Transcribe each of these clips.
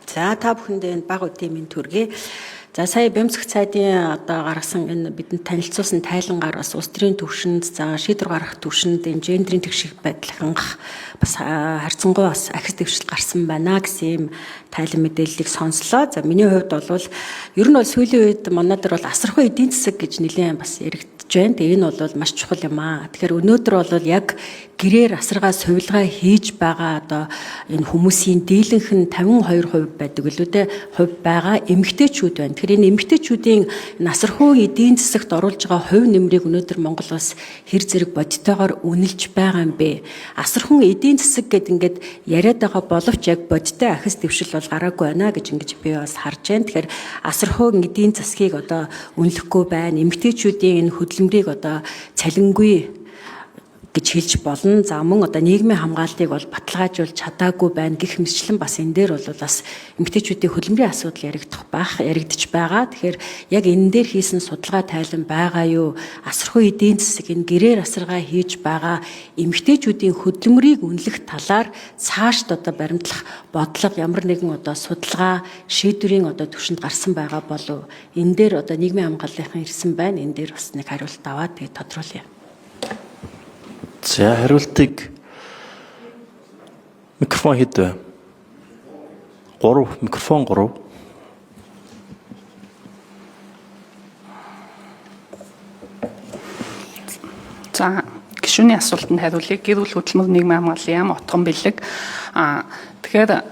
За та бүхэндээ баг үеийн минь төргий. За сая Бямцэг цайдын одоо гаргасан энэ бидэнд танилцуулсан тайлангаар бас улс төрийн түвшинд за шийдвэр гаргах түвшинд энэ гендрийн тэгших байдал хангах бас харьцангуй бас ахис дэвшил гарсан байна гэсэн юм тайлан мэдээллийг сонслоо. За миний хувьд бол ер нь бол сүүлийн үед манай дээр бол асархуй эдийн засаг гэж нэлээд бас яригдж байна. Тэгээ энэ бол маш чухал юм аа. Тэгэхээр өнөөдөр бол яг гэрээр асаргаа сувилгаа хийж байгаа одоо энэ хүмүүсийн дийлэнх нь 52% байдаг л үү те хувь байгаа эмэгтэйчүүд байна. Тэгэхээр энэ эмэгтэйчүүдийн насархуй эдийн засагт оруулж байгаа хувь нэмрийг өнөөдөр Монгол улс хэр зэрэг бодитойгоор үнэлж байгаа юм бэ? Асархан эдийн засаг гэд ингээд яриад байгаа боловч яг бодиттой ахис дэвшил бол гараагүй байна гэж ингэж би бас харж байна. Тэгэхээр асархуй эдийн засгийг одоо үнэлэхгүй байна. Эмэгтэйчүүдийн энэ хөдөлмөрийг одоо цалингүй гэж хэлж болно. За мөн одоо нийгмийн хамгаалтыг бол баталгаажуулж чадаагүй байна гэх мэтчлэн бас энэ дээр бол бас эмэгтэйчүүдийн хөдөлмөрийн асуудал яригдчих байгаа. Тэгэхээр яг энэ дээр хийсэн судалгаа тайлан байгаа юу? Асархуй эдийн засаг энэ гэрээр асаргаа хийж байгаа эмэгтэйчүүдийн хөдөлмөрийг үнэлэх талаар цаашд одоо баримтлах бодлого ямар нэгэн одоо судалгаа шийдвэрийн одоо түвшинд гарсан байгаа болов энэ дээр одоо нийгмийн хамгааллынхан ирсэн байна. Энэ дээр бас нэг хариулт аваад тэгээд тодруулъя. За хариултыг микрофон хэд вэ? 3 микрофон 3. За гишүүний асуултанд хариулъя. Гэр бүл хөдөлмөр нийгмийн хамгааллын яам отгон бэлэг. Тэгэхээр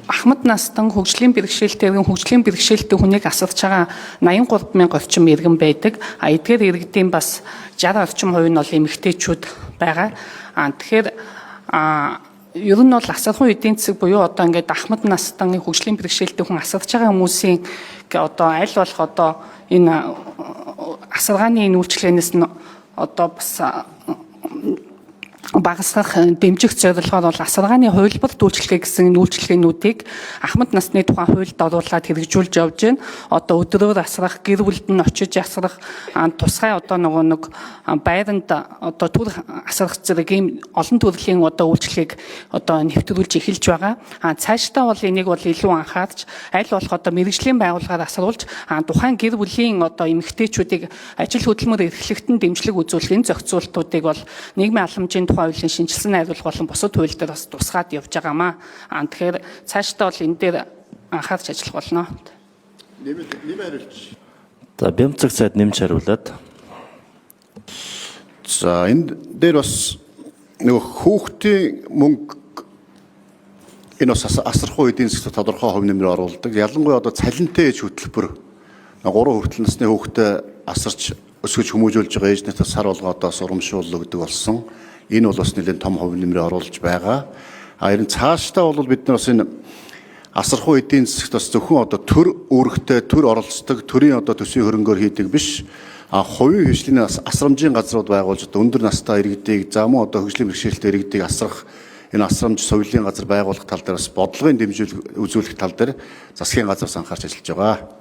Ахмад Настан хөгжлийн бэрхшээлтэй хүнийг асарч байгаа 83,000 орчим иргэн байдаг. Эдгээр иргэдийн бас 60 орчим хувь нь бол эмэгтэйчүүд байгаа. Тэгэхээр ер нь бол асархуй эдийн засаг буюу одоо ингээд Ахмад Настан хөгжлийн бэрхшээлтэй хүн асарч байгаа хүмүүсийн одоо аль болох одоо энэ асаргааны энэ үйлчлэгнээс нь одоо бас багасгах дэмжих зорилгоор бол асаргааны хувилбарт үйлчлэгээ гэсэн энэ үйлчлэгээнүүдийг Ахмад насны тухайн хуульд оруулаад хэрэгжүүлж явж байна. Одоо өдрөөр асрах, гэр бүлд нь очиж асрах, тусгай одоо нэг байранд одоо түр асрах зэрэг ийм олон төрлийн одоо үйлчлэгийг одоо нэвтрүүлж эхэлж байгаа. Цаашдаа бол энийг бол илүү анхаарч аль болох одоо мэрэгжлийн байгууллагаар асруулж тухайн гэр бүлийн одоо эмэгтэйчүүдийг ажил хөдөлмөр эрхлэгтэн дэмжлэг үзүүлэх энэ зохицуултуудыг бол нийгмийн алхамжийн хуулийн шинжилсэн найруулга болон бусад хууль дээр бас тусгаад явж байгаамаа. Тэгэхээр цаашдаа бол энэ дээр анхаарч ажиллах болно. Нэмээд хариулж. За Бямцэг цайд нэмж хариулаад. За энэ дээр бас нөгөө хүүхдийн мөнгө энэ бас асархуй эдийн засгт тодорхой хувь нэмрээр оруулдаг. Ялангуяа одоо цалинтай ээж хөтөлбөр 3 хүртэл насны хүүхдэд асарч өсгөж хүмүүжүүлж байгаа ээжнээс сар болгоо одоо урамшуулна гэдэг болсон. Энэ бол бас нэлээд том хувь нэмрээ оруулж байгаа. Харин цаашдаа бол бид нар бас энэ асархуй эдийн засагт бас зөвхөн одоо төр үүрэгтэй төр оролцдог төрийн одоо төсвийн хөрөнгөөр хийдэг биш. Хувийн хвшлийн асрамжийн газрууд байгуулж одоо өндөр настай иргэдийг за мөн одоо хөгжлийн бэрхшээлтэй иргэдийг асрах энэ асрамж соёлын газар байгуулах тал дээр бас бодлогын дэмжлэг үзүүлэх тал дээр засгийн газраас анхаарч ажиллаж байгаа.